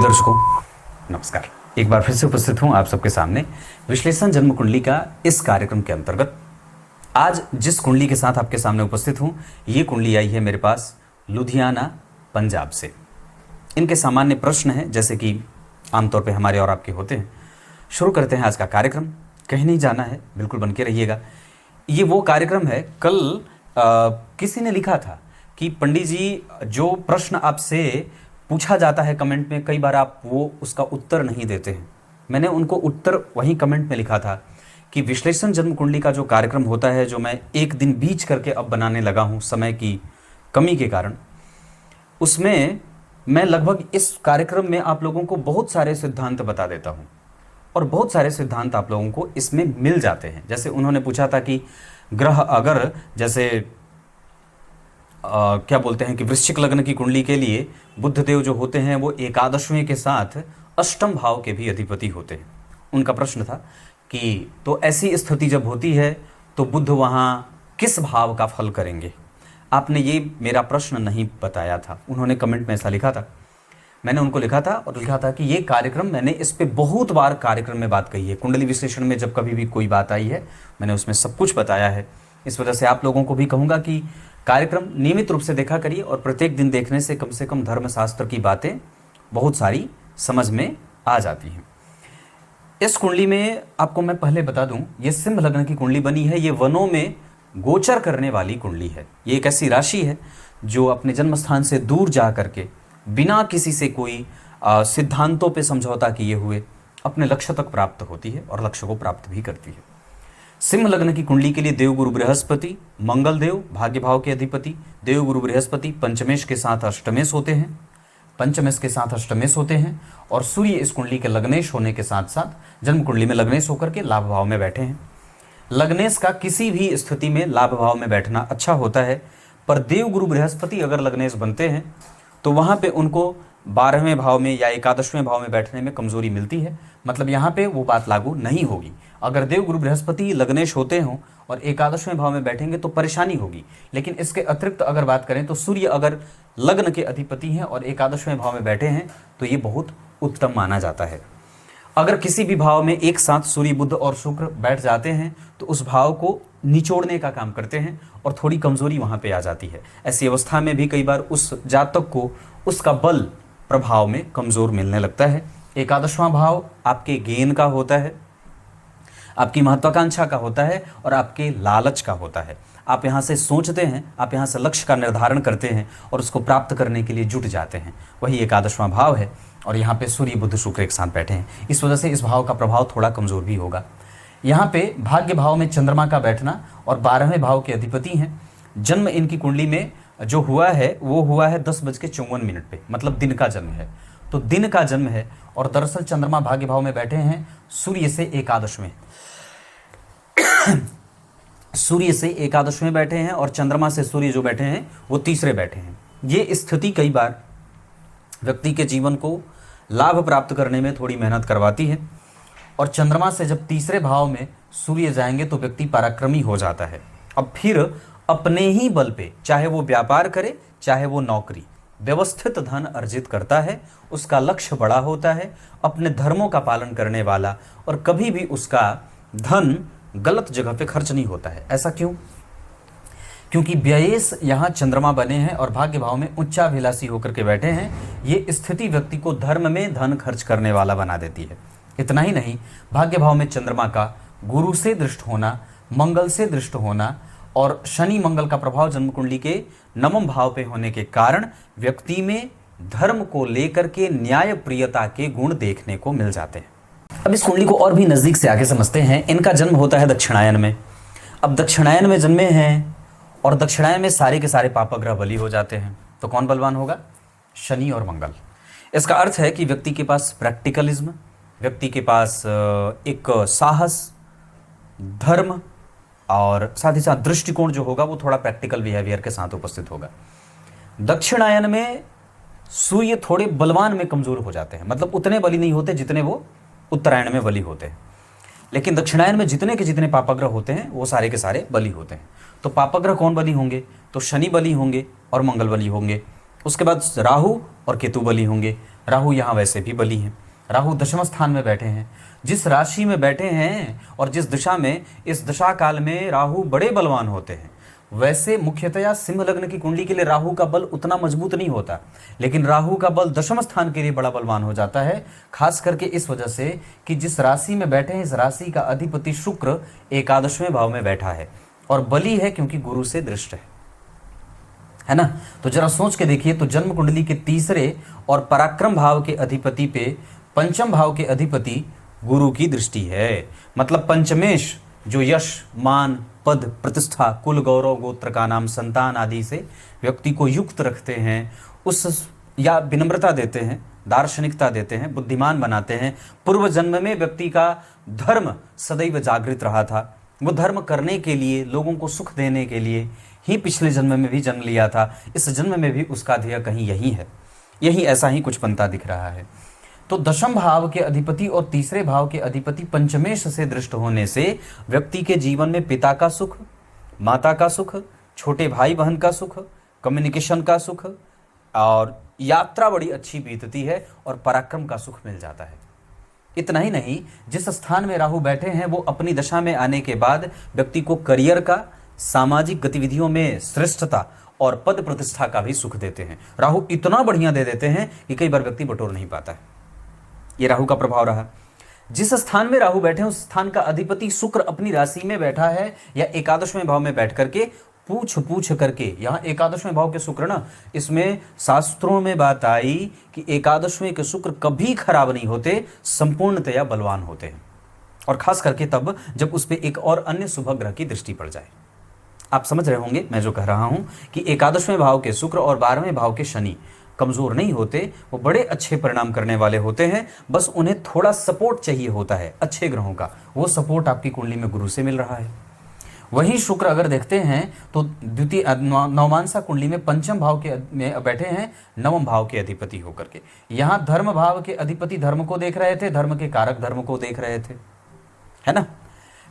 दर्शकों नमस्कार। एक बार फिर से उपस्थित हूं आप सबके सामने विश्लेषण जन्म कुंडली का इस कार्यक्रम के अंतर्गत। आज जिस कुंडली के साथ आपके सामने उपस्थित हूं, ये कुंडली आई है मेरे पास लुधियाना, पंजाब से। इनके सामान्य प्रश्न हैं जैसे कि आमतौर पे हमारे और आपके होते हैं। शुरू करते हैं आज का कार्यक्रम। कहीं नहीं जाना है, बिल्कुल बन के रहिएगा। ये वो कार्यक्रम है, कल किसी ने लिखा था कि पंडित जी जो प्रश्न आपसे पूछा जाता है कमेंट में, कई बार आप वो उसका उत्तर नहीं देते हैं। मैंने उनको उत्तर वहीं कमेंट में लिखा था कि विश्लेषण जन्म कुंडली का जो कार्यक्रम होता है, जो मैं एक दिन बीच करके अब बनाने लगा हूँ समय की कमी के कारण, उसमें मैं लगभग इस कार्यक्रम में आप लोगों को बहुत सारे सिद्धांत बता देता हूँ और बहुत सारे सिद्धांत आप लोगों को इसमें मिल जाते हैं। जैसे उन्होंने पूछा था कि ग्रह अगर जैसे क्या बोलते हैं कि वृश्चिक लग्न की कुंडली के लिए बुध देव जो होते हैं वो एकादशवें के साथ अष्टम भाव के भी अधिपति होते हैं। उनका प्रश्न था कि तो ऐसी स्थिति जब होती है तो बुध वहाँ किस भाव का फल करेंगे। आपने ये मेरा प्रश्न नहीं बताया था, उन्होंने कमेंट में ऐसा लिखा था। मैंने उनको लिखा था और लिखा था कि ये कार्यक्रम मैंने इस पे बहुत बार कार्यक्रम में बात कही है। कुंडली विश्लेषण में जब कभी भी कोई बात आई है मैंने उसमें सब कुछ बताया है। इस वजह से आप लोगों को भी कहूँगा कि कार्यक्रम नियमित रूप से देखा करिए और प्रत्येक दिन देखने से कम धर्मशास्त्र की बातें बहुत सारी समझ में आ जाती हैं। इस कुंडली में आपको मैं पहले बता दूं, ये सिंह लग्न की कुंडली बनी है। ये वनों में गोचर करने वाली कुंडली है। ये एक ऐसी राशि है जो अपने जन्म स्थान से दूर जा करके बिना किसी से कोई सिद्धांतों पे समझौता किए हुए अपने लक्ष्य तक प्राप्त होती है और लक्ष्य को प्राप्त भी करती है। सिंह लग्न की कुंडली के लिए देवगुरु बृहस्पति, मंगल देव भाग्य भाव के अधिपति, देवगुरु बृहस्पति पंचमेश के साथ अष्टमेश होते हैं, और सूर्य इस कुंडली के लग्नेश होने के साथ साथ जन्म कुंडली में लग्नेश होकर के लाभ भाव में बैठे हैं। लग्नेश का किसी भी स्थिति में लाभ भाव में बैठना अच्छा होता है, पर देवगुरु बृहस्पति अगर लग्नेश बनते हैं तो वहां पे उनको 12वें भाव में या 11वें भाव में बैठने में कमजोरी मिलती है। मतलब यहाँ पे वो बात लागू नहीं होगी। अगर देवगुरु बृहस्पति लग्नेश होते हों और 11वें भाव में बैठेंगे तो परेशानी होगी। लेकिन इसके अतिरिक्त अगर बात करें तो सूर्य अगर लग्न के अधिपति हैं और 11वें भाव में बैठे हैं तो ये बहुत उत्तम माना जाता है। अगर किसी भी भाव में एक साथ सूर्य, बुध और शुक्र बैठ जाते हैं तो उस भाव को निचोड़ने का काम करते हैं और थोड़ी कमजोरी वहां पे आ जाती है। ऐसी अवस्था में भी कई बार उस जातक को उसका बल प्रभाव में कमजोर मिलने लगता है। 11वां भाव आपके गेन का होता है, आपकी महत्वाकांक्षा का होता है और आपके लालच का होता है। आप यहाँ से सोचते हैं, आप यहाँ से लक्ष्य का निर्धारण करते हैं और उसको प्राप्त करने के लिए जुट जाते हैं। वही 11वां भाव है और यहाँ पे सूर्य, बुध, शुक्र एक साथ बैठे हैं। इस वजह से इस भाव का प्रभाव थोड़ा कमजोर भी होगा। यहाँ पे भाग्य भाव में चंद्रमा का बैठना और 12वें भाव के अधिपति हैं। जन्म इनकी कुंडली में जो हुआ है वो हुआ है 10:54 पे, मतलब दिन का जन्म है। तो दिन का जन्म है और दरअसल चंद्रमा भाग्य भाव में बैठे हैं सूर्य से एकादश में सूर्य से एकादश में बैठे हैं और चंद्रमा से सूर्य जो बैठे हैं वो तीसरे बैठे हैं। ये स्थिति कई बार व्यक्ति के जीवन को लाभ प्राप्त करने में थोड़ी मेहनत करवाती है और चंद्रमा से जब तीसरे भाव में सूर्य जाएंगे तो व्यक्ति पराक्रमी हो जाता है। अब फिर अपने ही बल पे, चाहे वो व्यापार करे चाहे वो नौकरी, व्यवस्थित धन अर्जित करता है। उसका लक्ष्य बड़ा होता है, अपने धर्मों का पालन करने वाला, और कभी भी उसका धन गलत जगह पे खर्च नहीं होता है। ऐसा क्यों? क्योंकि व्ययेश यहाँ चंद्रमा बने हैं और भाग्य भाव में उच्चाभिलाषी होकर के बैठे हैं। ये स्थिति व्यक्ति को धर्म में धन खर्च करने वाला बना देती है। इतना ही नहीं, भाग्य भाव में चंद्रमा का गुरु से दृष्ट होना, मंगल से दृष्ट होना और शनि मंगल का प्रभाव जन्म कुंडली के 9वें भाव पे होने के कारण व्यक्ति में धर्म को लेकर के न्याय प्रियता के गुण देखने को मिल जाते हैं। अब इस कुंडली को और भी नजदीक से आगे समझते हैं। इनका जन्म होता है दक्षिणायन में। अब दक्षिणायन में जन्मे हैं और दक्षिणायन में सारे के सारे पापग्रह बली हो जाते हैं, तो कौन बलवान होगा? शनि और मंगल। इसका अर्थ है कि व्यक्ति के पास प्रैक्टिकलिज्म, व्यक्ति के पास एक साहस, धर्म और साथ ही साथ दृष्टिकोण जो होगा वो थोड़ा प्रैक्टिकल बिहेवियर के साथ उपस्थित होगा। दक्षिणायन में सूर्य थोड़े बलवान में कमजोर हो जाते हैं, मतलब उतने बली नहीं होते जितने वो उत्तरायण में बली होते हैं। लेकिन दक्षिणायन में जितने के जितने पापग्रह होते हैं वो सारे के सारे बली होते हैं। तो पापग्रह कौन बली होंगे? तो शनि बली होंगे और मंगल बली होंगे। उसके बाद राहु और केतु बली होंगे। राहु यहाँ वैसे भी बली हैं, राहु दशम स्थान में बैठे हैं। जिस राशि में बैठे हैं और जिस दिशा में, इस दशा काल में राहु बड़े बलवान होते हैं। वैसे मुख्यतया सिंह लग्न की कुंडली के लिए राहु का बल उतना मजबूत नहीं होता, लेकिन राहु का बल दशम स्थान के लिए बड़ा बलवान हो जाता है, खास करके इस वजह से कि जिस राशि में बैठे हैं इस राशि का अधिपति शुक्र एकादशवें भाव में बैठा है और बली है क्योंकि गुरु से दृष्ट है ना। तो जरा सोच के देखिए, तो जन्म कुंडली के तीसरे और पराक्रम भाव के अधिपति पे पंचम भाव के अधिपति गुरु की दृष्टि है। मतलब पंचमेश जो यश, मान, पद, प्रतिष्ठा, कुल गौरव, गोत्र का नाम, संतान आदि से व्यक्ति को युक्त रखते हैं, उस या विनम्रता देते हैं, दार्शनिकता देते हैं, बुद्धिमान बनाते हैं। पूर्व जन्म में व्यक्ति का धर्म सदैव जागृत रहा था, वो धर्म करने के लिए, लोगों को सुख देने के लिए ही पिछले जन्म में भी जन्म लिया था। इस जन्म में भी उसका ध्येय कहीं यही है, यही ऐसा ही कुछ बनता दिख रहा है। तो दशम भाव के अधिपति और तीसरे भाव के अधिपति पंचमेश से दृष्ट होने से व्यक्ति के जीवन में पिता का सुख, माता का सुख, छोटे भाई बहन का सुख, कम्युनिकेशन का सुख और यात्रा बड़ी अच्छी बीतती है और पराक्रम का सुख मिल जाता है। इतना ही नहीं, जिस स्थान में राहु बैठे हैं वो अपनी दशा में आने के बाद व्यक्ति को करियर का, सामाजिक गतिविधियों में श्रेष्ठता और पद प्रतिष्ठा का भी सुख देते हैं। राहु इतना बढ़िया दे देते हैं कि कई बार व्यक्ति बटोर नहीं पाता है। ये राहु का प्रभाव रहा। जिस स्थान में राहु बैठे हैं उस स्थान का अधिपति शुक्र अपनी राशि में बैठा है या एकादशवें भाव में बैठ करके पूछ करके, यहाँ एकादशवें भाव के शुक्र ना, इसमें शास्त्रों में बात आई कि एकादशवें के शुक्र कभी खराब नहीं होते, संपूर्णतया बलवान होते हैं, और खास करके तब जब उस पर एक और अन्य शुभ ग्रह की दृष्टि पड़ जाए। आप समझ रहे होंगे मैं जो कह रहा हूं कि एकादशवें भाव के शुक्र और 12वें भाव के शनि कमजोर नहीं होते, वो बड़े अच्छे परिणाम करने वाले होते हैं। बस उन्हें थोड़ा सपोर्ट चाहिए होता है अच्छे ग्रहों का, वो सपोर्ट आपकी कुंडली में गुरु से मिल रहा है। वहीं शुक्र अगर देखते हैं तो द्वितीय नवमांसा कुंडली में पंचम भाव के में बैठे हैं, नवम भाव के अधिपति होकर के। यहाँ धर्म भाव के अधिपति धर्म को देख रहे थे, धर्म के कारक धर्म को देख रहे थे, है ना।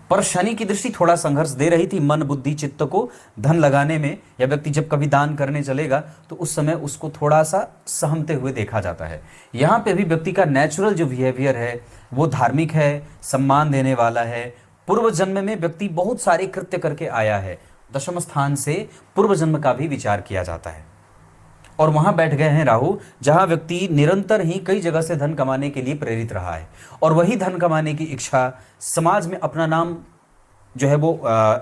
पर शनि की दृष्टि थोड़ा संघर्ष दे रही थी मन, बुद्धि, चित्त को धन लगाने में, या व्यक्ति जब कभी दान करने चलेगा तो उस समय उसको थोड़ा सा सहमते हुए देखा जाता है। यहाँ पे भी व्यक्ति का नेचुरल जो बिहेवियर है वो धार्मिक है, सम्मान देने वाला है। पूर्व जन्म में व्यक्ति बहुत सारे कृत्य करके आया है, दशम स्थान से पूर्व जन्म का भी विचार किया जाता है। और वहां बैठ गए हैं राहु, जहां व्यक्ति निरंतर ही कई जगह से धन कमाने के लिए प्रेरित रहा है, और वही धन कमाने की इच्छा, समाज में अपना नाम जो है वो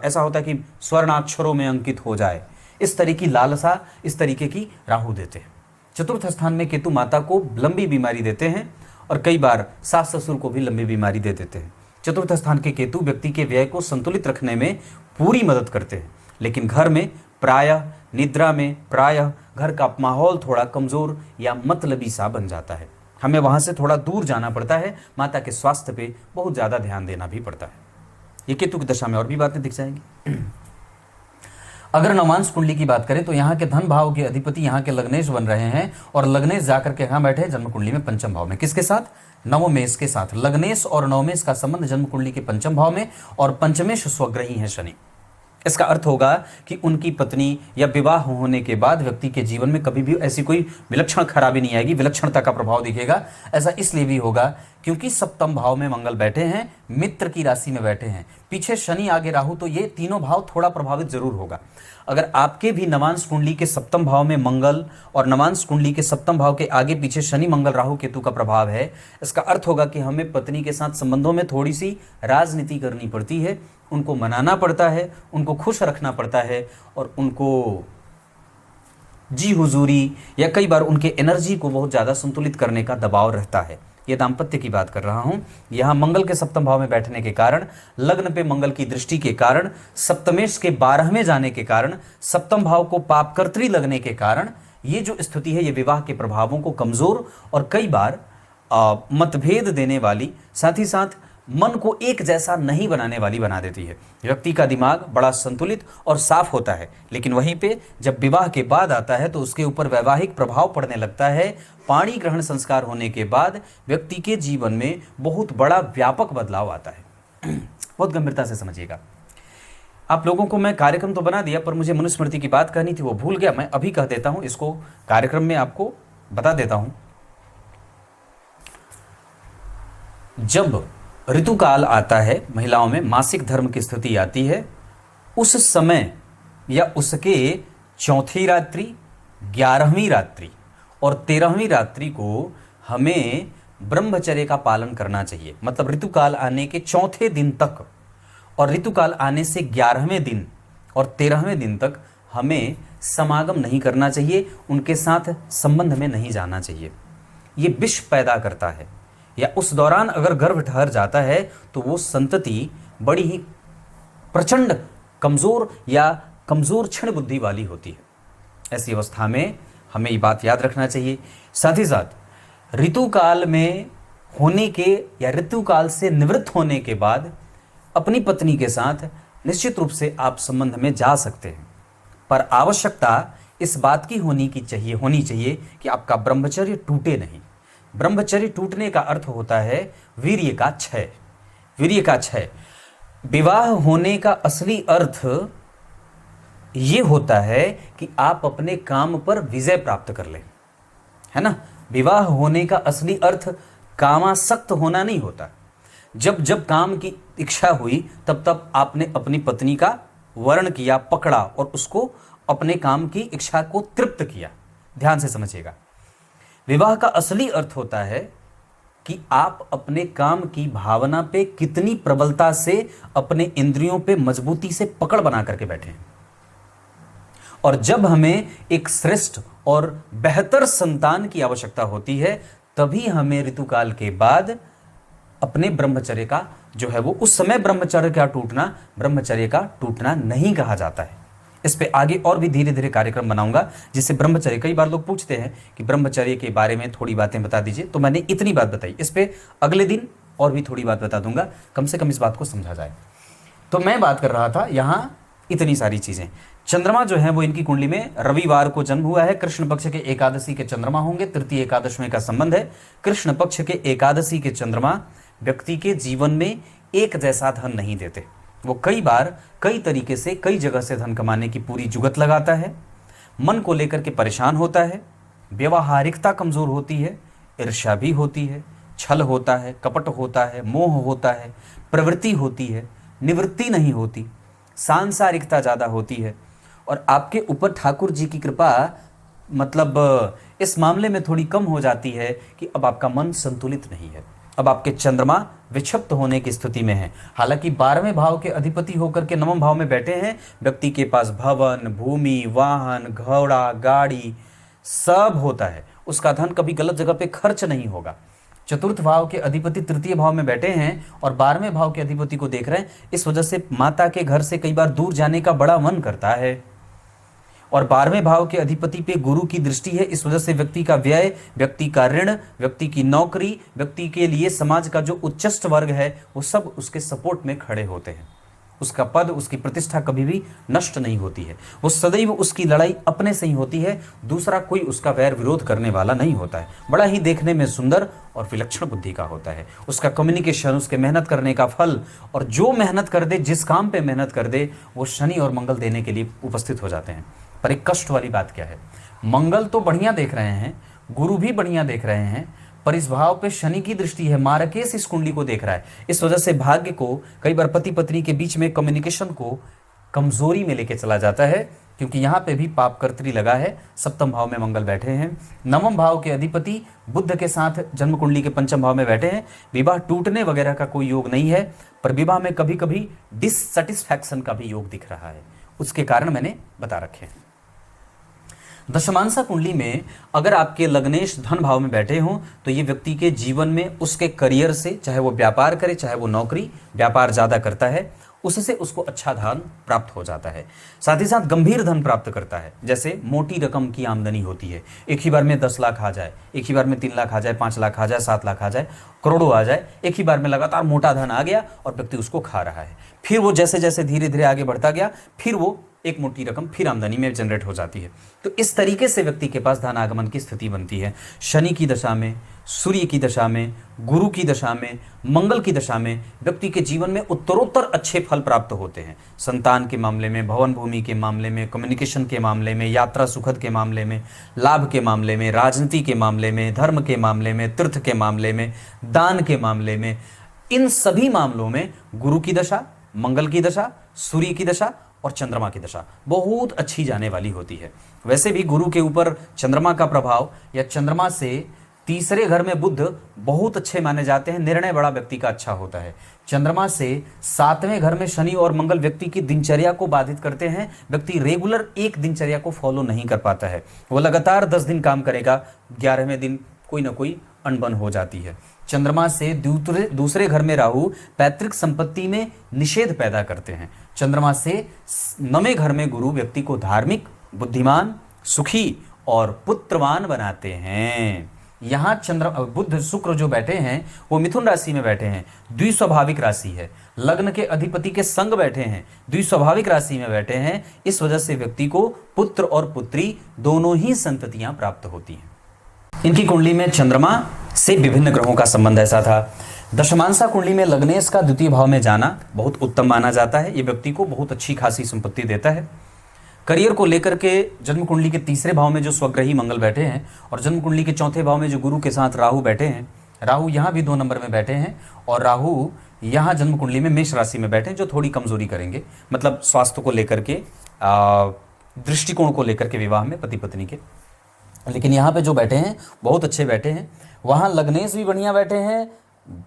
ऐसा होता है कि स्वर्णाक्षरों में अंकित हो जाए, इस तरह की लालसा, इस तरीके की राहु देते हैं। चतुर्थ स्थान में केतु माता को लंबी बीमारी देते हैं, और कई बार सास ससुर को भी लंबी बीमारी दे देते हैं। चतुर्थ स्थान के केतु व्यक्ति के व्यय को संतुलित रखने में पूरी मदद करते हैं, लेकिन घर में प्रायः, निद्रा में प्रायः घर का माहौल थोड़ा कमजोर या मतलबी सा बन जाता है। हमें वहां से थोड़ा दूर जाना पड़ता है, माता के स्वास्थ्य पे बहुत ज्यादा ध्यान देना भी पड़ता है। ये केतु की दशा में और भी बातें दिख जाएंगी। अगर नवमांश कुंडली की बात करें तो यहाँ के धन भाव के अधिपति यहाँ के लग्नेश बन रहे हैं, और लग्नेश जाकर के यहाँ बैठे जन्म कुंडली में पंचम भाव में। किसके साथ? नवमेश के साथ। लग्नेश और नवमेश का संबंध जन्म कुंडली के पंचम भाव में, और पंचमेश स्वग्रही है शनि। इसका अर्थ होगा कि उनकी पत्नी या विवाह होने के बाद व्यक्ति के जीवन में कभी भी ऐसी कोई विलक्षण खराबी नहीं आएगी, विलक्षणता का प्रभाव दिखेगा। ऐसा इसलिए भी होगा क्योंकि सप्तम भाव में मंगल बैठे हैं, मित्र की राशि में बैठे हैं, पीछे शनि आगे राहु, तो ये तीनों भाव थोड़ा प्रभावित जरूर होगा। अगर आपके भी नवांश कुंडली के सप्तम भाव में मंगल और नवांश कुंडली के सप्तम भाव के आगे पीछे शनि, मंगल, राहु, केतु का प्रभाव है, इसका अर्थ होगा कि हमें पत्नी के साथ संबंधों में थोड़ी सी राजनीति करनी पड़ती है, उनको मनाना पड़ता है, उनको खुश रखना पड़ता है, और उनको जी हुजूरी या कई बार उनके एनर्जी को बहुत ज़्यादा संतुलित करने का दबाव रहता है। ये दाम्पत्य की बात कर रहा हूं। यहाँ मंगल के सप्तम भाव में बैठने के कारण, लग्न पे मंगल की दृष्टि के कारण, सप्तमेश के 12वें जाने के कारण, सप्तम भाव को पापकर्त्री लगने के कारण, ये जो स्थिति है ये विवाह के प्रभावों को कमजोर और कई बार मतभेद देने वाली, साथ ही साथ मन को एक जैसा नहीं बनाने वाली बना देती है। व्यक्ति का दिमाग बड़ा संतुलित और साफ होता है, लेकिन वहीं पे जब विवाह के बाद आता है तो उसके ऊपर वैवाहिक प्रभाव पड़ने लगता है। पाणी ग्रहण संस्कार होने के बाद व्यक्ति के जीवन में बहुत बड़ा व्यापक बदलाव आता है। बहुत गंभीरता से समझिएगा। आप लोगों को मैं कार्यक्रम तो बना दिया, पर मुझे मनुस्मृति की बात करनी थी, वो भूल गया। मैं अभी कह देता हूँ, इसको कार्यक्रम में आपको बता देता हूँ। जब ऋतुकाल आता है, महिलाओं में मासिक धर्म की स्थिति आती है, उस समय या उसके चौथी रात्रि, 11वीं रात्रि और 13वीं रात्रि को हमें ब्रह्मचर्य का पालन करना चाहिए। मतलब ऋतुकाल आने के चौथे दिन तक और ऋतुकाल आने से 11वें दिन और 13वें दिन तक हमें समागम नहीं करना चाहिए, उनके साथ संबंध में नहीं जाना चाहिए। ये विष पैदा करता है, या उस दौरान अगर गर्भ ठहर जाता है तो वो संतति बड़ी ही प्रचंड कमज़ोर या कमज़ोर क्षण बुद्धि वाली होती है। ऐसी अवस्था में हमें ये बात याद रखना चाहिए। साथ ही साथ ऋतुकाल में होने के या ऋतुकाल से निवृत्त होने के बाद अपनी पत्नी के साथ निश्चित रूप से आप संबंध में जा सकते हैं, पर आवश्यकता इस बात की होनी चाहिए कि आपका ब्रह्मचर्य टूटे नहीं। ब्रह्मचर्य टूटने का अर्थ होता है वीर्य का क्षय। वीर्य का क्षय। विवाह होने का असली अर्थ ये होता है कि आप अपने काम पर विजय प्राप्त कर लें, है ना। विवाह होने का असली अर्थ कामासक्त होना नहीं होता। जब जब काम की इच्छा हुई तब तब आपने अपनी पत्नी का वर्ण किया, पकड़ा और उसको अपने काम की इच्छा को तृप्त किया। ध्यान से समझिएगा, विवाह का असली अर्थ होता है कि आप अपने काम की भावना पे कितनी प्रबलता से, अपने इंद्रियों पे मजबूती से पकड़ बना करके बैठे हैं। और जब हमें एक श्रेष्ठ और बेहतर संतान की आवश्यकता होती है, तभी हमें ऋतुकाल के बाद अपने ब्रह्मचर्य का जो है वो, उस समय ब्रह्मचर्य का टूटना नहीं कहा जाता है। इस पे आगे और भी धीरे धीरे कार्यक्रम बनाऊंगा, जिससे ब्रह्मचर्य, कई बार लोग पूछते हैं कि ब्रह्मचर्य के बारे में थोड़ी बातें बता दीजिए, तो मैंने इतनी बात बताई। इस पे अगले दिन और भी थोड़ी बात बता दूंगा, कम से कम इस बात को समझा जाए। तो मैं बात कर रहा था यहाँ इतनी सारी चीजें। चंद्रमा जो है वो इनकी कुंडली में रविवार को जन्म हुआ है। कृष्ण पक्ष के एकादशी के चंद्रमा होंगे, तृतीय एकादशी का संबंध है। कृष्ण पक्ष के एकादशी के चंद्रमा व्यक्ति के जीवन में एक जैसा धन नहीं देते। वो कई बार कई तरीके से कई जगह से धन कमाने की पूरी जुगत लगाता है, मन को लेकर के परेशान होता है, व्यवहारिकता कमजोर होती है, ईर्ष्या भी होती है, छल होता है, कपट होता है, मोह होता है, प्रवृत्ति होती है, निवृत्ति नहीं होती, सांसारिकता ज़्यादा होती है। और आपके ऊपर ठाकुर जी की कृपा मतलब इस मामले में थोड़ी कम हो जाती है कि अब आपका मन संतुलित नहीं है, अब आपके चंद्रमा विक्षिप्त होने की स्थिति में है। हालांकि 12वें भाव के अधिपति होकर के 9वें भाव में बैठे हैं, व्यक्ति के पास भवन, भूमि, वाहन, घोड़ा, गाड़ी सब होता है, उसका धन कभी गलत जगह पे खर्च नहीं होगा। चतुर्थ भाव के अधिपति तृतीय भाव में बैठे हैं और 12वें भाव के अधिपति को देख रहे हैं, इस वजह से माता के घर से कई बार दूर जाने का बड़ा मन करता है। और 12वें भाव के अधिपति पे गुरु की दृष्टि है, इस वजह से व्यक्ति का व्यय, व्यक्ति का ऋण, व्यक्ति की नौकरी, व्यक्ति के लिए समाज का जो उच्चस्थ वर्ग है वो सब उसके सपोर्ट में खड़े होते हैं। उसका पद, उसकी प्रतिष्ठा कभी भी नष्ट नहीं होती है। वो सदैव उसकी लड़ाई अपने से ही होती है, दूसरा कोई उसका वैर विरोध करने वाला नहीं होता है। बड़ा ही देखने में सुंदर और विलक्षण बुद्धि का होता है। उसका कम्युनिकेशन, उसके मेहनत करने का फल, और जो मेहनत कर दे, जिस काम पे मेहनत कर दे, वो शनि और मंगल देने के लिए उपस्थित हो जाते हैं। पर एक कष्ट वाली बात क्या है, मंगल तो बढ़िया देख रहे हैं, गुरु भी बढ़िया देख रहे हैं, पर इस भाव पे शनि की दृष्टि है, मारकेश इस कुंडली को देख रहा है। इस वजह से भाग्य को, कई बार पति पत्नी के बीच में कम्युनिकेशन को कमजोरी में लेके चला जाता है, क्योंकि यहाँ पे भी पाप कर्त्री लगा है। सप्तम भाव में मंगल बैठे हैं, 9वें भाव के अधिपति बुध के साथ जन्म कुंडली के पंचम भाव में बैठे हैं। विवाह टूटने वगैरह का कोई योग नहीं है, पर विवाह में कभी कभी डिससेटिस्फैक्शन का भी योग दिख रहा है। उसके कारण मैंने बता रखे हैं। दशमांसा कुंडली में अगर आपके लग्नेश धन भाव में बैठे हों तो ये व्यक्ति के जीवन में उसके करियर से, चाहे वो व्यापार करे चाहे वो नौकरी, व्यापार ज़्यादा करता है, उससे उसको अच्छा धन प्राप्त हो जाता है। साथ ही साथ गंभीर धन प्राप्त करता है, जैसे मोटी रकम की आमदनी होती है, एक ही बार में 10 लाख आ जाए, एक ही बार में 3 लाख आ जाए, 5 लाख आ जाए, 7 लाख आ जाए, करोड़ों आ जाए, एक ही बार में लगातार मोटा धन आ गया और व्यक्ति उसको खा रहा है। फिर वो जैसे जैसे धीरे धीरे आगे बढ़ता गया, फिर वो एक मोटी रकम फिर आमदनी में जनरेट हो जाती है। तो इस तरीके से व्यक्ति के पास धन आगमन की स्थिति बनती है। शनि की दशा में, सूर्य की दशा में, गुरु की दशा में, मंगल की दशा में व्यक्ति के जीवन में उत्तरोत्तर अच्छे फल प्राप्त होते हैं। संतान के मामले में, भवन भूमि के मामले में, कम्युनिकेशन के मामले में, यात्रा सुखद के मामले में, लाभ के मामले में, राजनीति के मामले में, धर्म के मामले में, तीर्थ के मामले में, दान के मामले में, इन सभी मामलों में गुरु की दशा, मंगल की दशा, सूर्य की दशा और चंद्रमा की दशा बहुत अच्छी जाने वाली होती है। वैसे भी गुरु के ऊपर चंद्रमा का प्रभाव या चंद्रमा से तीसरे घर में बुध बहुत अच्छे माने जाते हैं। निर्णय बड़ा व्यक्ति का अच्छा होता है। चंद्रमा से 7वें घर में शनि और मंगल व्यक्ति की दिनचर्या को बाधित करते हैं। व्यक्ति रेगुलर एक दिनचर्या को फॉलो नहीं कर पाता है। वो लगातार 10 दिन काम करेगा, 11वें दिन कोई ना कोई अनबन हो जाती है। चंद्रमा से दूसरे घर में राहु पैतृक संपत्ति में निषेध पैदा करते हैं। चंद्रमा से 9वें घर में गुरु व्यक्ति को धार्मिक, बुद्धिमान, सुखी और पुत्रवान बनाते हैं। यहाँ बुध शुक्र जो बैठे हैं वो मिथुन राशि में बैठे हैं, द्विस्वाभाविक राशि है। लग्न के अधिपति के संग बैठे हैं, द्विस्वाभाविक राशि में बैठे हैं। इस वजह से व्यक्ति को पुत्र और पुत्री दोनों ही संततियां प्राप्त होती हैं। इनकी कुंडली में चंद्रमा से विभिन्न ग्रहों का संबंध ऐसा था। दशमांसा कुंडली में लग्नेश का द्वितीय भाव में जाना बहुत उत्तम माना जाता है। ये व्यक्ति को बहुत अच्छी खासी संपत्ति देता है। करियर को लेकर के जन्म कुंडली के तीसरे भाव में जो स्वग्रही मंगल बैठे हैं और जन्म कुंडली के चौथे भाव में जो गुरु के साथ राहु बैठे हैं, राहु यहाँ भी 2 नंबर में बैठे हैं और राहु यहाँ जन्म कुंडली में मेष राशि में बैठे हैं, जो थोड़ी कमजोरी करेंगे। मतलब स्वास्थ्य को लेकर के, दृष्टिकोण को लेकर के विवाह में पति पत्नी के। लेकिन यहाँ पे जो बैठे हैं बहुत अच्छे बैठे हैं। वहाँ लग्नेश भी बढ़िया बैठे हैं,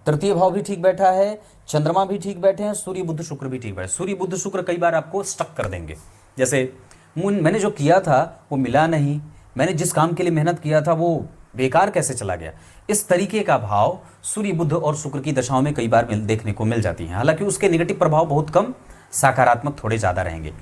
तृतीय भाव भी ठीक बैठा है, चंद्रमा भी ठीक बैठे हैं, सूर्य बुध शुक्र भी ठीक बैठे। सूर्य बुध शुक्र कई बार आपको स्टक कर देंगे, जैसे मैंने जो किया था वो मिला नहीं, मैंने जिस काम के लिए मेहनत किया था वो बेकार कैसे चला गया। इस तरीके का भाव सूर्य बुध और शुक्र की दशाओं में कई बार देखने को मिल जाती हैं। हालांकि उसके नेगेटिव प्रभाव बहुत कम, सकारात्मक थोड़े ज़्यादा रहेंगे।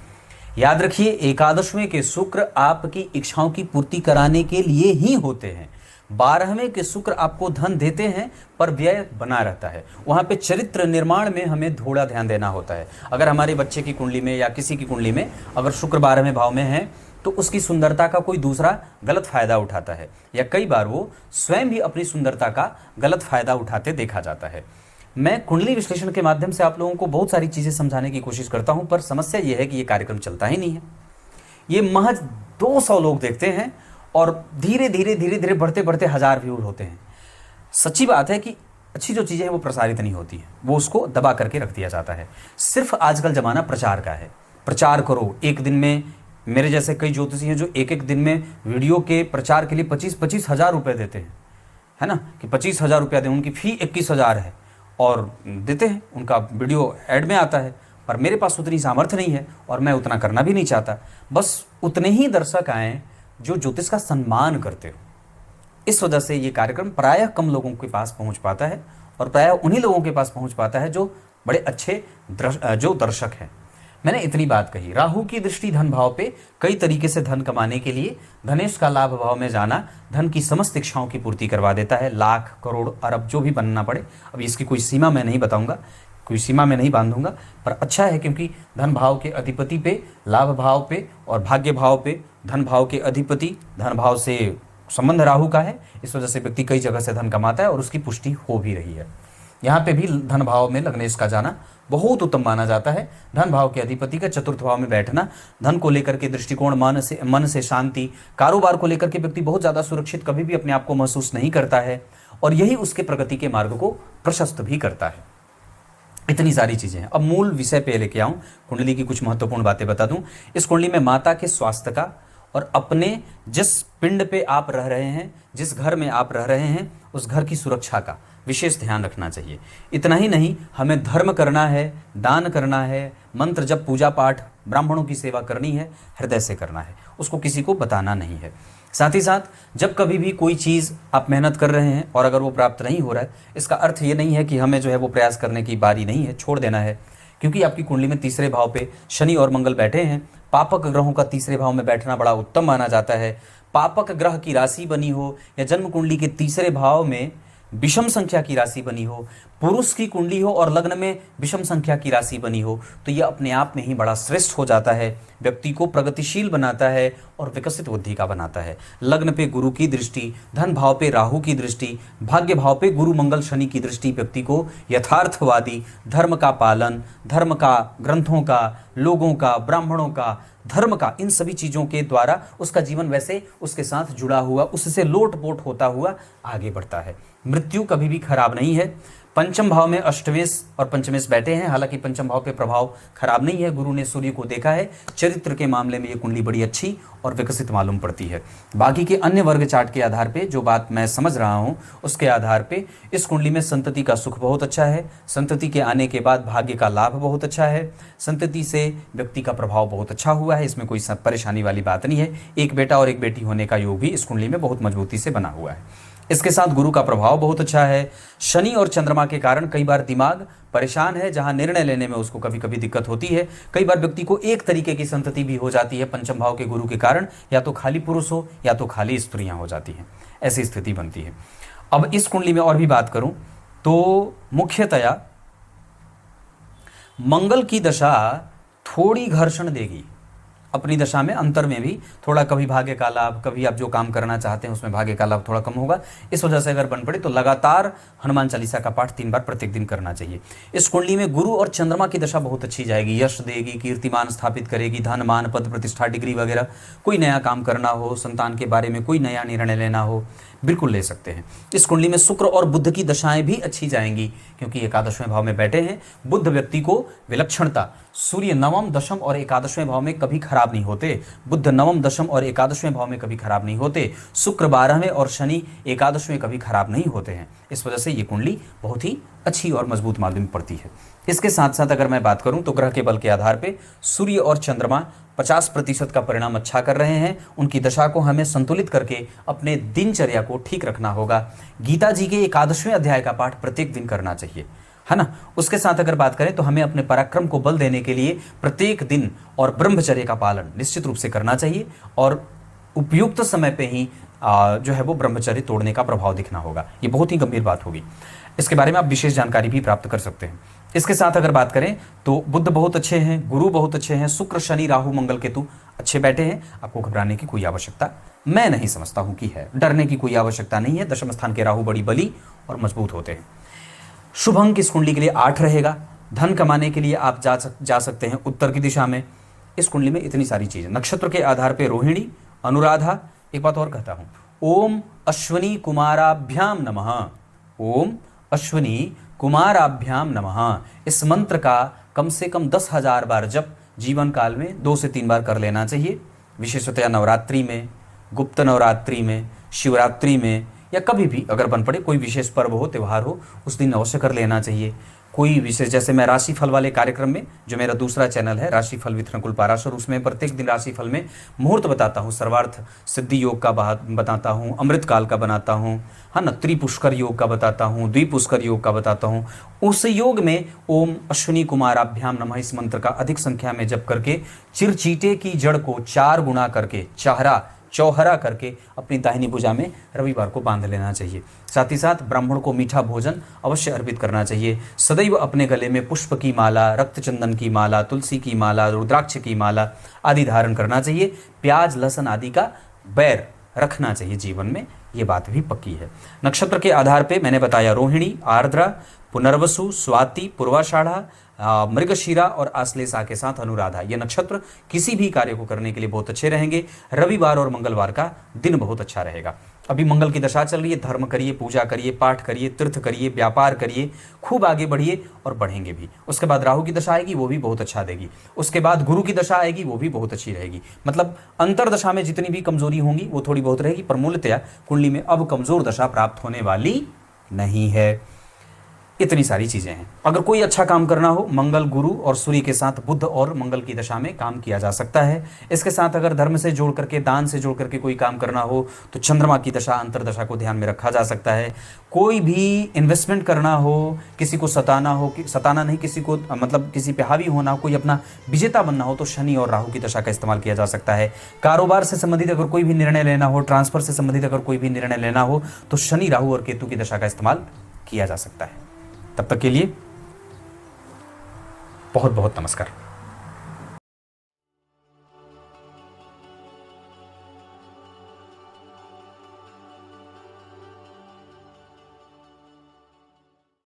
याद रखिए, एकादशवें के शुक्र आपकी इच्छाओं की पूर्ति कराने के लिए ही होते हैं। 12वें के शुक्र आपको धन देते हैं पर व्यय बना रहता है। वहाँ पे चरित्र निर्माण में हमें थोड़ा ध्यान देना होता है। अगर हमारे बच्चे की कुंडली में या किसी की कुंडली में अगर शुक्र 12वें भाव में है तो उसकी सुंदरता का कोई दूसरा गलत फायदा उठाता है, या कई बार वो स्वयं भी अपनी सुंदरता का गलत फायदा उठाते देखा जाता है। मैं कुंडली विश्लेषण के माध्यम से आप लोगों को बहुत सारी चीज़ें समझाने की कोशिश करता हूँ, पर समस्या ये है कि ये कार्यक्रम चलता ही नहीं है। ये महज 200 लोग देखते हैं और धीरे धीरे बढ़ते बढ़ते 1000 व्यूज होते हैं। सच्ची बात है कि अच्छी जो चीज़ें हैं वो प्रसारित नहीं होती है, वो उसको दबा करके रख दिया जाता है। सिर्फ आजकल ज़माना प्रचार का है। प्रचार करो, एक दिन में मेरे जैसे कई ज्योतिषी हैं जो एक दिन में वीडियो के प्रचार के लिए 25-25 हज़ार रुपये देते हैं, है ना, कि 25 हज़ार रुपया दें। उनकी फ़ी 21,000 है और देते हैं, उनका वीडियो ऐड में आता है। पर मेरे पास उतनी सामर्थ्य नहीं है और मैं उतना करना भी नहीं चाहता। बस उतने ही दर्शक आएँ जो ज्योतिष का सम्मान करते हो। इस वजह से ये कार्यक्रम प्रायः कम लोगों के पास पहुंच पाता है और प्रायः उन्हीं लोगों के पास पहुंच पाता है जो बड़े अच्छे जो दर्शक हैं। मैंने इतनी बात कही। राहु की दृष्टि धन भाव पे कई तरीके से धन कमाने के लिए धनेश का लाभ भाव में जाना धन की समस्त इच्छाओं की पूर्ति करवा देता है। लाख, करोड़, अरब जो भी बनना पड़े, अब इसकी कोई सीमा मैं नहीं बताऊंगा, कोई सीमा में नहीं बांधूंगा, पर अच्छा है क्योंकि धन भाव के अधिपति पे, लाभ भाव पे और भाग्य भाव पे धन भाव के अधिपति धन भाव से संबंध राहु का है। इस वजह से व्यक्ति कई जगह से धन कमाता है और उसकी पुष्टि हो भी रही है। यहाँ पे भी धन भाव में लग्नेश का जाना बहुत उत्तम माना जाता है। धन भाव के अधिपति का चतुर्थ भाव में बैठना धन को लेकर के दृष्टिकोण, मन से शांति, कारोबार को लेकर के व्यक्ति बहुत ज़्यादा सुरक्षित कभी भी अपने आप को महसूस नहीं करता है और यही उसके प्रगति के मार्ग को प्रशस्त भी करता है। इतनी सारी चीज़ें हैं। अब मूल विषय पे लेके आऊँ, कुंडली की कुछ महत्वपूर्ण बातें बता दूँ। इस कुंडली में माता के स्वास्थ्य का और अपने जिस पिंड पे आप रह रहे हैं, जिस घर में आप रह रहे हैं, उस घर की सुरक्षा का विशेष ध्यान रखना चाहिए। इतना ही नहीं, हमें धर्म करना है, दान करना है, मंत्र जप, पूजा पाठ, ब्राह्मणों की सेवा करनी है, हृदय से करना है, उसको किसी को बताना नहीं है। साथ ही साथ जब कभी भी कोई चीज़ आप मेहनत कर रहे हैं और अगर वो प्राप्त नहीं हो रहा है, इसका अर्थ ये नहीं है कि हमें जो है वो प्रयास करने की बारी नहीं है, छोड़ देना है। क्योंकि आपकी कुंडली में तीसरे भाव पे शनि और मंगल बैठे हैं। पापक ग्रहों का तीसरे भाव में बैठना बड़ा उत्तम माना जाता है। पापक ग्रह की राशि बनी हो या जन्म कुंडली के तीसरे भाव में विषम संख्या की राशि बनी हो, पुरुष की कुंडली हो और लग्न में विषम संख्या की राशि बनी हो, तो यह अपने आप में ही बड़ा श्रेष्ठ हो जाता है, व्यक्ति को प्रगतिशील बनाता है और विकसित बुद्धि का बनाता है। लग्न पे गुरु की दृष्टि, धन भाव पे राहु की दृष्टि, भाग्य भाव पे गुरु मंगल शनि की दृष्टि व्यक्ति को यथार्थवादी, धर्म का पालन, धर्म का, ग्रंथों का, लोगों का, ब्राह्मणों का, धर्म का, इन सभी चीज़ों के द्वारा उसका जीवन वैसे उसके साथ जुड़ा हुआ, उससे लोटपोट होता हुआ आगे बढ़ता है। मृत्यु कभी भी खराब नहीं है। पंचम भाव में अष्टमेश और पंचमेश बैठे हैं, हालांकि पंचम भाव पे प्रभाव खराब नहीं है। गुरु ने सूर्य को देखा है, चरित्र के मामले में ये कुंडली बड़ी अच्छी और विकसित मालूम पड़ती है। बाकी के अन्य वर्ग चार्ट के आधार पे जो बात मैं समझ रहा हूँ उसके आधार पे इस कुंडली में संतति का सुख बहुत अच्छा है, संतति के आने के बाद भाग्य का लाभ बहुत अच्छा है, संतति से व्यक्ति का प्रभाव बहुत अच्छा हुआ है, इसमें कोई परेशानी वाली बात नहीं है। एक बेटा और एक बेटी होने का योग भी इस कुंडली में बहुत मजबूती से बना हुआ है। इसके साथ गुरु का प्रभाव बहुत अच्छा है। शनि और चंद्रमा के कारण कई बार दिमाग परेशान है, जहां निर्णय लेने में उसको कभी कभी दिक्कत होती है। कई बार व्यक्ति को एक तरीके की संतति भी हो जाती है पंचम भाव के गुरु के कारण, या तो खाली पुरुष हो या तो खाली स्त्रियां हो जाती हैं, ऐसी स्थिति बनती है। अब इस कुंडली में और भी बात करूं तो मुख्यतया मंगल की दशा थोड़ी घर्षण देगी अपनी दशा में, अंतर में भी थोड़ा, कभी भाग्य का लाभ, कभी आप जो काम करना चाहते हैं उसमें भाग्य का लाभ थोड़ा कम होगा। इस वजह से अगर बन पड़े तो लगातार हनुमान चालीसा का पाठ 3 बार प्रत्येक दिन करना चाहिए। इस कुंडली में गुरु और चंद्रमा की दशा बहुत अच्छी जाएगी, यश देगी, कीर्तिमान स्थापित करेगी, धन मान पद प्रतिष्ठा डिग्री वगैरह, कोई नया काम करना हो, संतान के बारे में कोई नया निर्णय लेना हो, बिल्कुल ले सकते हैं। इस कुंडली में शुक्र और बुध की दशाएं भी अच्छी जाएंगी क्योंकि एकादशवें भाव में बैठे हैं। बुध व्यक्ति को विलक्षणता, सूर्य नवम, दशम और एकादशवें भाव में कभी खराब नहीं होते, बुध नवम, दशम और एकादशवें भाव में कभी खराब नहीं होते, शुक्र 12वें और शनि एकादश में कभी खराब नहीं होते हैं। इस वजह से ये कुंडली बहुत ही अच्छी और मजबूत मालूम पड़ती है। इसके साथ साथ अगर मैं बात करूं तो ग्रह के बल के आधार पे सूर्य और चंद्रमा 50% का परिणाम अच्छा कर रहे हैं। उनकी दशा को हमें संतुलित करके अपने दिनचर्या को ठीक रखना होगा। गीता जी के 11वें अध्याय का पाठ प्रत्येक दिन करना चाहिए, है ना। उसके साथ अगर बात करें तो हमें अपने पराक्रम को बल देने के लिए प्रत्येक दिन और ब्रह्मचर्य का पालन निश्चित रूप से करना चाहिए और उपयुक्त समय पे ही जो है वो ब्रह्मचर्य तोड़ने का प्रभाव दिखना होगा। ये बहुत ही गंभीर बात होगी, इसके बारे में आप विशेष जानकारी भी प्राप्त कर सकते हैं। इसके साथ अगर बात करें तो बुध बहुत अच्छे हैं, गुरु बहुत अच्छे हैं, शुक्र शनि राहु मंगल केतु अच्छे बैठे हैं। आपको घबराने की कोई आवश्यकता मैं नहीं समझता हूं कि है, डरने की कोई आवश्यकता नहीं है। दशम स्थान के राहु बड़ी बली और मजबूत होते हैं। शुभ अंक इस कुंडली के लिए 8 रहेगा। धन कमाने के लिए आप जा सकते हैं उत्तर की दिशा में। इस कुंडली में इतनी सारी चीजें, नक्षत्र के आधार पर रोहिणी, अनुराधा। एक बात और कहता हूं, ओम अश्वनी कुमाराभ्याम नमः, ओम अश्वनी कुमाराभ्याम नमः। इस मंत्र का कम से कम 10,000 बार जप जीवन काल में 2 से 3 बार कर लेना चाहिए। विशेषतया नवरात्रि में, गुप्त नवरात्रि में, शिवरात्रि में, या कभी भी अगर बन पड़े कोई विशेष पर्व हो, त्यौहार हो, उस दिन अवश्य कर लेना चाहिए। कोई विशेष, जैसे मैं राशिफल वाले कार्यक्रम में, जो मेरा दूसरा चैनल है राशिफल विथ नकुल पाराशर, उसमें प्रत्येक दिन राशिफल में मुहूर्त बताता हूँ, सर्वार्थ सिद्धि योग का बताता हूँ, अमृत काल का बनाता हूँ, है ना, त्रिपुष्कर योग का बताता हूँ, द्विपुष्कर योग का बताता हूँ। उस योग में ओम अश्विनी कुमाराभ्याम नमः इस मंत्र का अधिक संख्या में जप करके चिरचीटे की जड़ को 4 गुना करके चौहरा करके अपनी दाहिनी भुजा में रविवार को बांध लेना चाहिए। साथ ही साथ ब्राह्मण को मीठा भोजन अवश्य अर्पित करना चाहिए। सदैव अपने गले में पुष्प की माला, रक्त चंदन की माला, तुलसी की माला, रुद्राक्ष की माला आदि धारण करना चाहिए। प्याज लहसुन आदि का बैर रखना चाहिए जीवन में, ये बात भी पक्की है। नक्षत्र के आधार पे मैंने बताया रोहिणी, आर्द्रा, पुनर्वसु, स्वाति, पूर्वाषाढ़ा, मृगशीरा और आश्लेषा के साथ अनुराधा। ये नक्षत्र किसी भी कार्य को करने के लिए बहुत अच्छे रहेंगे। रविवार और मंगलवार का दिन बहुत अच्छा रहेगा। अभी मंगल की दशा चल रही है, धर्म करिए, पूजा करिए, पाठ करिए, तीर्थ करिए, व्यापार करिए, खूब आगे बढ़िए और बढ़ेंगे भी। उसके बाद राहु की दशा आएगी, वो भी बहुत अच्छा देगी। उसके बाद गुरु की दशा आएगी, वो भी बहुत अच्छी रहेगी। मतलब अंतर दशा में जितनी भी कमजोरी होंगी वो थोड़ी बहुत रहेगी, पर मूलतया कुंडली में अब कमजोर दशा प्राप्त होने वाली नहीं है। इतनी सारी चीज़ें हैं। अगर कोई अच्छा काम करना हो, मंगल गुरु और सूर्य के साथ बुध और मंगल की दशा में काम किया जा सकता है। इसके साथ अगर धर्म से जोड़ करके, दान से जोड़ करके कोई काम करना हो तो चंद्रमा की दशा, अंतर्दशा को ध्यान में रखा जा सकता है। कोई भी इन्वेस्टमेंट करना हो, किसी को सताना हो, सताना नहीं, किसी को मतलब किसी पे हावी होना हो, कोई अपना विजेता बनना हो तो शनि और राहु की दशा का इस्तेमाल किया जा सकता है। कारोबार से संबंधित अगर कोई भी निर्णय लेना हो, ट्रांसफर से संबंधित अगर कोई भी निर्णय लेना हो तो शनि, राहु और केतु की दशा का इस्तेमाल किया जा सकता है। तब तक के लिए बहुत बहुत नमस्कार।